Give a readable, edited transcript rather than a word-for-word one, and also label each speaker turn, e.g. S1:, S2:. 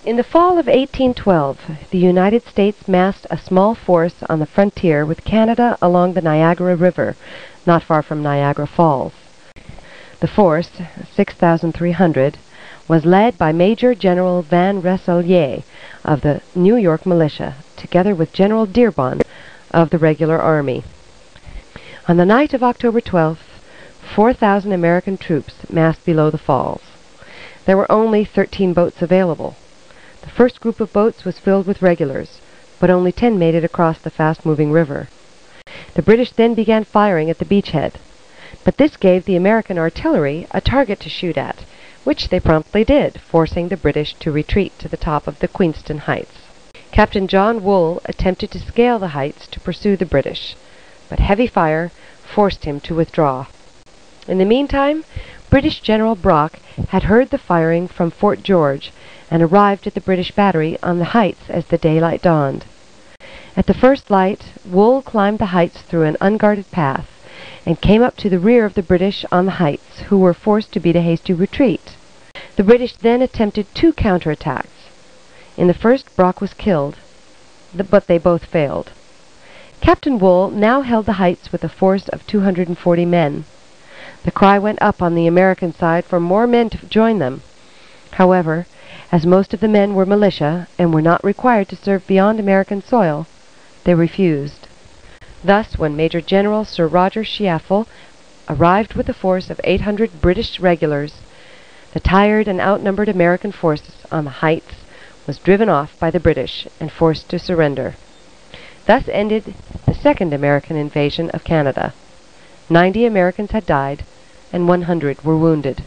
S1: In the fall of 1812, the United States massed a small force on the frontier with Canada along the Niagara River, not far from Niagara Falls. The force, 6,300, was led by Major General Van Rensselaer of the New York militia, together with General Dearborn of the regular army. On the night of October 12th, 4,000 American troops massed below the falls. There were only 13 boats available. The first group of boats was filled with regulars, but only 10 made it across the fast-moving river. The British then began firing at the beachhead, but this gave the American artillery a target to shoot at, which they promptly did, forcing the British to retreat to the top of the Queenston Heights. Captain John Wool attempted to scale the heights to pursue the British, but heavy fire forced him to withdraw. In the meantime, British General Brock had heard the firing from Fort George and arrived at the British battery on the heights as the daylight dawned. At the first light, Wool climbed the heights through an unguarded path and came up to the rear of the British on the heights, who were forced to beat a hasty retreat. The British then attempted 2 counterattacks. In the first, Brock was killed, but they both failed. Captain Wool now held the heights with a force of 240 men. The cry went up on the American side for more men to join them. However, as most of the men were militia and were not required to serve beyond American soil, they refused. Thus, when Major General Sir Roger Schiaffel arrived with a force of 800 British regulars, the tired and outnumbered American forces on the heights was driven off by the British and forced to surrender. Thus ended the second American invasion of Canada. 90 Americans had died and 100 were wounded.